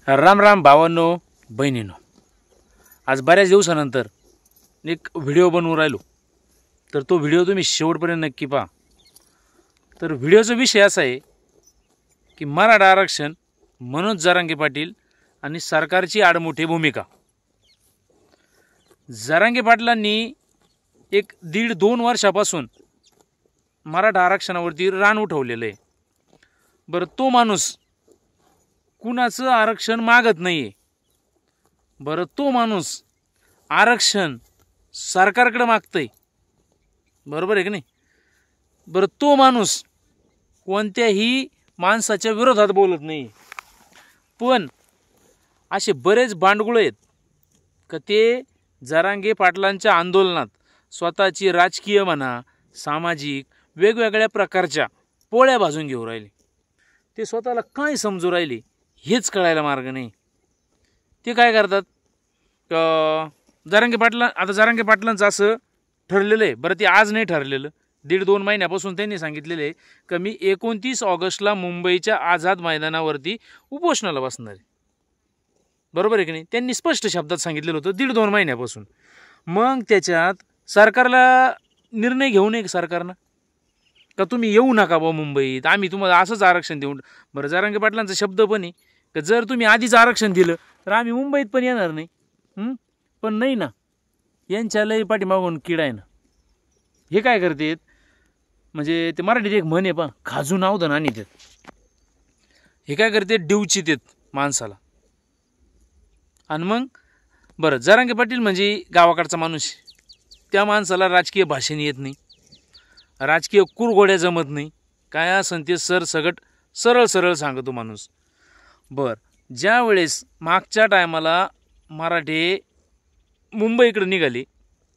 राम राम भावांनो बहिणींनो, आज बऱ्याच दिवसानंतर एक व्हिडिओ बनवून राहिलो, तर तो व्हिडिओ तुम्ही शेवटपर्यंत नक्की पहा. तर व्हिडिओचा विषय असा आहे की मराठा आरक्षण, मनोज जरांगे पाटील आणि सरकारची आडमुठी भूमिका. जरांगे पाटलांनी एक 1.5-2 वर्षापासून मराठा आरक्षणावरती रान उठवलेलं आहे. बरं, तो माणूस कुणाचं आरक्षण मागत नाही आहे. बरं, तो माणूस आरक्षण सरकारकडे मागतंय, बरोबर आहे की नाही? बरं, तो माणूस कोणत्याही माणसाच्या विरोधात बोलत नाही. पण असे बरेच बांडगुळ आहेत का ते जरांगे पाटलांच्या आंदोलनात स्वतःची राजकीय म्हणा, सामाजिक वेगवेगळ्या प्रकारच्या पोळ्या भाजून घेऊ राहिले. ते स्वतःला काय समजू राहिले हेच कळायला मार्ग नाही. ते काय करतात, जरांगे पाटलांचं असं ठरलेलं आहे. बरं, ते आज नाही ठरलेलं, 1.5-2 महिन्यापासून त्यांनी सांगितलेलं आहे की मी 29 ऑगस्टला मुंबईच्या आझाद मैदानावरती उपोषणाला बसणार आहे. बरोबर आहे की नाही? त्यांनी स्पष्ट शब्दात सांगितलेलं होतं 1.5-2 महिन्यापासून. मग त्याच्यात सरकारला निर्णय घेऊ नये सरकारनं का तुम्ही येऊ नका बा मुंबईत, आम्ही तुम्हाला असंच आरक्षण देऊ. बरं, जरांगे पाटलांचा शब्द पण आहे की जर तुम्ही आधीच आरक्षण दिलं तर आम्ही मुंबईत पण येणार नाही. पण नाही ना, यांच्या लई पाठीमागून किडा आहे ना. हे काय करतात, म्हणजे ते मराठीत एक म्हण आहे पा, खाजून आवधन आणि देत. हे काय करते, डिवची देत माणसाला. आणि मग बरं, जरांगे पाटील म्हणजे गावाकडचा माणूस, त्या माणसाला राजकीय भाषण येत नाही, राजकीय कुरघोड्या जमत नाही, काय असन ते सरसगट सरळ सरळ सांगतो माणूस. बरं, ज्या वेळेस मागच्या टायमाला मराठे मुंबईकडे निघाले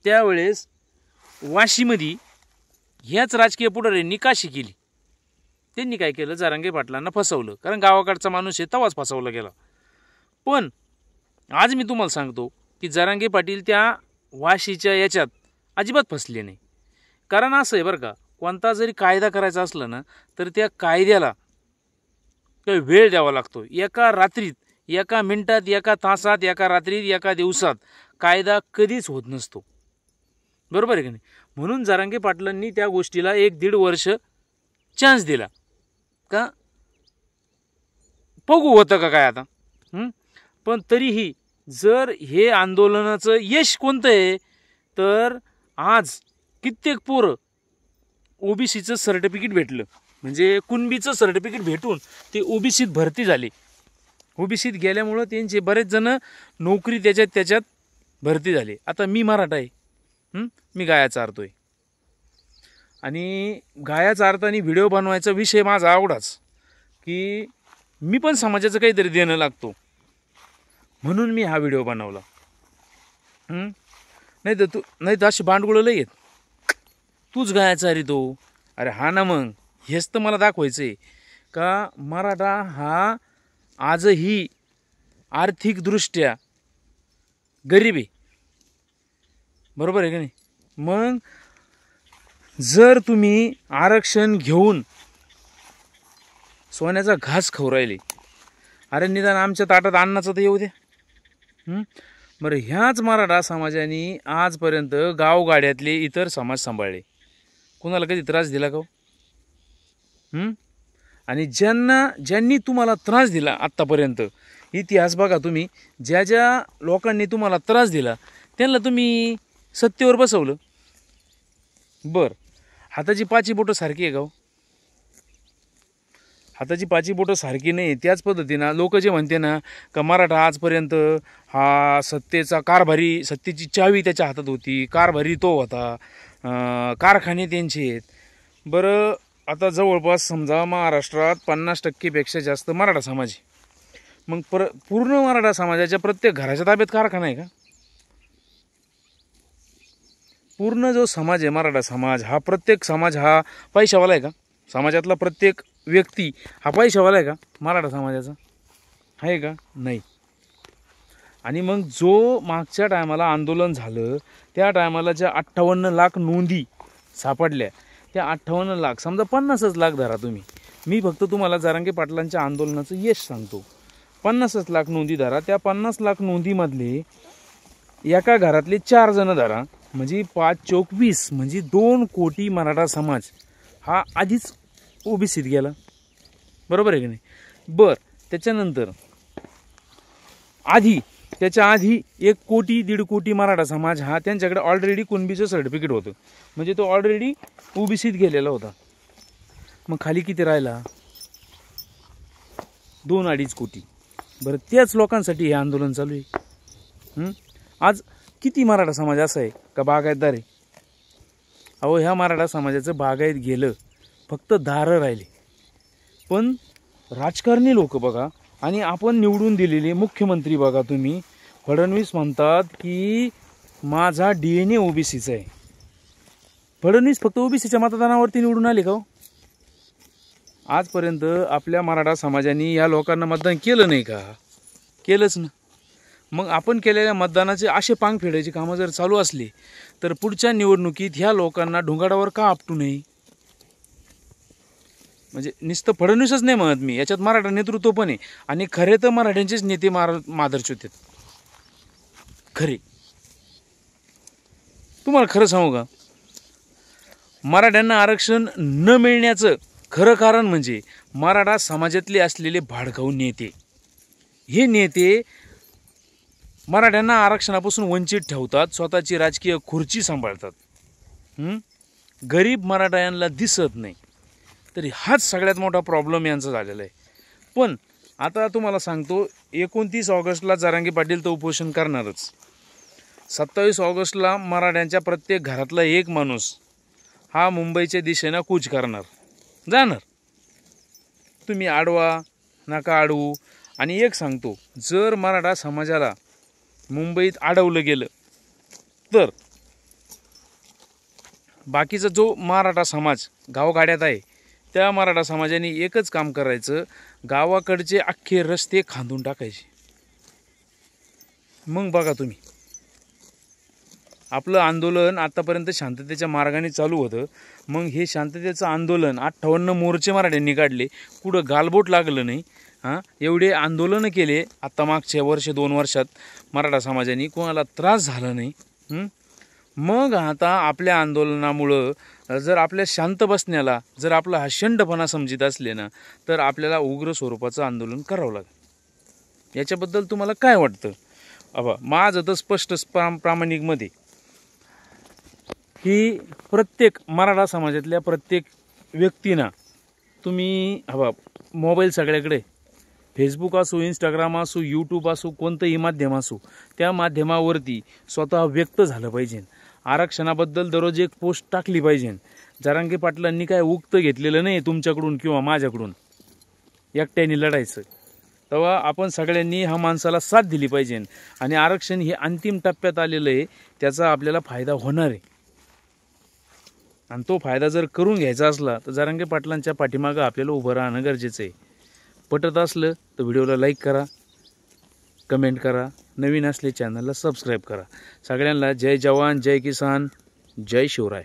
त्यावेळेस वाशीमध्ये ह्याच राजकीय पुढाऱ्यांनी काशी केली. त्यांनी काय केलं, जरांगे पाटलांना फसवलं, कारण गावाकडचा माणूस आहे तवाच फसवला गेला. पण आज मी तुम्हाला सांगतो की जरांगे पाटील त्या वाशीच्या याच्यात अजिबात फसले नाही. कारण असं आहे बरं का, कोणता जरी कायदा करायचा असला ना तर त्या कायद्याला काही वेळ द्यावा लागतो. एका रात्रीत, एका मिनिटात, एका तासात, एका रात्रीत, एका दिवसात कायदा कधीच होत नसतो. बरोबर आहे की नाही? म्हणून जरांगे पाटलांनी त्या गोष्टीला 1-1.5 वर्ष चान्स दिला का बघू होतं का काय आता. पण तरीही जर हे आंदोलनाचं यश कोणतं आहे तर आज कित्येक पोरं ओबीसीचं सर्टिफिकेट भेटलं, म्हणजे कुणबीचं सर्टिफिकेट भेटून ते ओबीसीत भरती झाले. ओबीसीत गेल्यामुळं त्यांचे बरेच जण नोकरी त्याच्यात भरती झाले. आता मी मराठा आहे, मी गाया चारतोय आणि गाया चारताना व्हिडिओ बनवायचा विषय माझा आवडाच की मी पण समाजाचं काहीतरी देणं लागतो, म्हणून मी हा व्हिडिओ बनवला. नाही तर अशी बांडगुळं लई आहेत, तूच गाया चारितो. अरे हा ना, मग हेच तर मला दाखवायचं आहे का मराठा हा आजही आर्थिकदृष्ट्या गरीब आहे. बरोबर आहे की नाही? मग जर तुम्ही आरक्षण घेऊन सोन्याचा घास खाऊ राहिले, अरे निदान आमच्या ताटात अन्नाचं तर येऊ द्या. बरं, ह्याच मराठा समाजाने आजपर्यंत गावगाड्यातले इतर समाज सांभाळले, कोणाला कधी त्रास दिला का? आणि ज्यांनी तुम्हाला त्रास दिला आत्तापर्यंत, इतिहास बघा तुम्ही, ज्या लोकांनी तुम्हाला त्रास दिला त्यांना तुम्ही सत्तेवर बसवलं. बरं, हाताची 5 बोटं सारखी आहे का? हाताची 5 बोटं सारखी नाही. त्याच पद्धतीनं लोक जे म्हणते ना का मराठा आजपर्यंत हा सत्तेची चावी त्याच्या हातात होती, कारभारी तो होता, कारखाने त्यांचे आहेत. बरं, आता जवळपास समजा महाराष्ट्रात 50% जास्त मराठा समाज आहे. मग पूर्ण मराठा समाजाच्या प्रत्येक घराच्या ताब्यात कारखाना आहे का? पूर्ण जो समाज आहे मराठा समाज, हा प्रत्येक समाज हा पैशावाला आहे का? समाजातला प्रत्येक व्यक्ती हा पैशावाला आहे का मराठा समाजाचा? आहे का? नाही. आणि मग जो मागच्या टायमाला आंदोलन झालं त्या टायमाला ज्या 58 लाख नोंदी सापडल्या, त्या 58 लाख, समजा 50च लाख धरा तुम्ही, मी फक्त तुम्हाला जरांगे पाटलांच्या आंदोलनाचं यश सांगतो. 50 लाख नोंदी धरा, त्या 50 लाख नोंदीमधले एका घरातले 4 जण धरा, म्हणजे 5 चौक 20, म्हणजे 2 कोटी मराठा समाज हा आधीच ओबीसीत गेला. बरोबर आहे की नाही? बर, त्याच्यानंतर त्याच्या आधी 1 कोटी 1.5 कोटी मराठा समाज हा त्यांच्याकडे ऑलरेडी कुणबीचं सर्टिफिकेट होतं, म्हणजे तो ऑलरेडी ओबीसीत गेलेला होता. मग खाली किती राहिला? 2-2.5 कोटी. बरं, त्याच लोकांसाठी हे आंदोलन चालू आहे. आज किती मराठा समाज असा आहे का बागायतदार आहे? अहो, ह्या मराठा समाजाचं बागायत गेलं, फक्त दारं राहिले. पण राजकारणी लोक बघा, आणि आपण निवडून दिलेले मुख्यमंत्री बघा, तुम्ही फडणवीस म्हणतात की माझा DNA ओबीसीचा आहे. फडणवीस फक्त ओबीसीच्या मतदानावरती निवडून आले का? आजपर्यंत आपल्या मराठा समाजाने या लोकांना मतदान केलं नाही का? केलंच ना. मग आपण केलेल्या मतदानाचे असे पांग फेडायची कामं जर चालू असली तर पुढच्या निवडणुकीत ह्या लोकांना ढुंगाडावर का आपटू नये? म्हणजे नुसतं फडणवीसच नाही म्हणत मी, याच्यात मराठा नेतृत्व पण आहे. आणि खरे तर मराठ्यांचेच नेते मादरचे होते खरे. तुम्हाला खरं सांगू का, मराठ्यांना आरक्षण न मिळण्याचं खरं कारण म्हणजे मराठा समाजातले असलेले भाडखाऊ नेते. हे नेते मराठ्यांना आरक्षणापासून वंचित ठेवतात, स्वतःची राजकीय खुर्ची सांभाळतात. गरीब मराठ्यांना दिसत नाही. तरी हाच सगळ्यात मोठा प्रॉब्लेम यांचा झालेला आहे. पण आता तुम्हाला सांगतो, 29 ऑगस्टला जरांगे पाटील तर उपोषण करणारच. 27 ऑगस्टला मराठ्यांच्या प्रत्येक घरातला एक माणूस हा मुंबईच्या दिशेनं कूच करणार, जाणार. तुम्ही अडवा नका अडवू. आणि एक सांगतो, जर मराठा समाजाला मुंबईत अडवलं गेलं तर बाकीचा जो मराठा समाज गावगाड्यात आहे त्या मराठा समाजाने एकच काम करायचं, गावाकडचे अख्खे रस्ते खांदून टाकायचे. मग बघा तुम्ही, आपलं आंदोलन आतापर्यंत शांततेच्या मार्गाने चालू होतं. मग हे शांततेचं आंदोलन 58 मोर्चे मराठ्यांनी काढले, कुठं गालबोट लागलं नाही. एवढे आंदोलनं केले आता मागच्या 1-2 वर्षात मराठा समाजाने, कोणाला त्रास झाला नाही. मग आता आपल्या आंदोलनामुळं जर आपल्या शांत बसण्याला जर आपला हा शंडपणा समजित असले ना, तर आपल्याला उग्र स्वरूपाचं आंदोलन करावं लागेल. याच्याबद्दल तुम्हाला काय वाटतं? माझं तर स्पष्ट प्रामाणिकमध्ये की प्रत्येक मराठा समाजातल्या प्रत्येक व्यक्तींना तुम्ही मोबाईल सगळ्याकडे, फेसबुक असो, इंस्टाग्राम असो, यूट्यूब असो, कोणतंही माध्यम असो, त्या माध्यमावरती स्वतः व्यक्त झालं पाहिजे. आरक्षणाबद्दल दररोज एक पोस्ट टाकली पाहिजे. जरांगे पाटलांनी काय उक्त घेतलेलं नाही तुमच्याकडून किंवा माझ्याकडून एकट्याने लढायचं. तेव्हा आपण सगळ्यांनी ह्या माणसाला साथ दिली पाहिजे. आणि आरक्षण हे अंतिम टप्प्यात आलेलं आहे, त्याचा आपल्याला फायदा होणार आहे. आणि तो फायदा जर करून घ्यायचा असला तर जरांगे पाटलांच्या पाठीमागं आपल्याला उभं राहणं गरजेचं आहे. पटत असलं तर व्हिडिओला लाईक करा, कमेंट करा, नवीन असले चॅनलला सबस्क्राईब करा. सगळ्यांना जय जवान, जय किसान, जय शिवराय.